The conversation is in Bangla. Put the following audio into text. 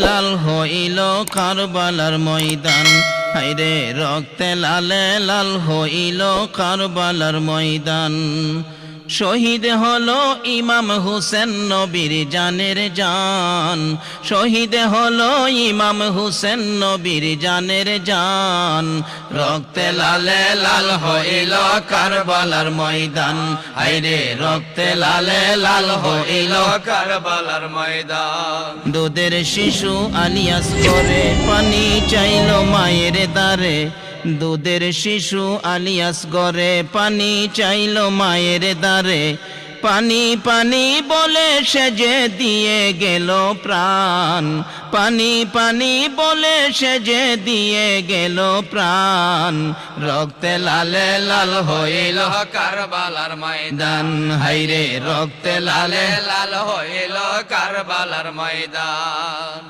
লাল হইল কারবালার ময়দান, হায়রে রক্তে লালে লাল হইল কারবালার ময়দান। শহীদ হলো ইমাম হুসেন নবীর জানের জান, শহীদ হলো ইমাম হুসেন নবীর জানের জান। রক্তে লালে লাল হইল কারবালার ময়দান, হায়রে রক্তে লালে লাল হইল কারবালার ময়দান। দুধের শিশু আলিয়াস করে পানি চাইল মায়ের দ্বারে, দুধের শিশু আলিয়াস গরে পানি চাইল মায়ের দ্বারে। পানি পানি বলে সে যে দিয়ে গেল প্রাণ, পানি পানি বলে সে যে দিয়ে গেল প্রাণ। রক্তে লালে লাল হইল কারবালার ময়দান, দান, হায়রে রক্তে লালে লাল হইল কারবালার ময়দান।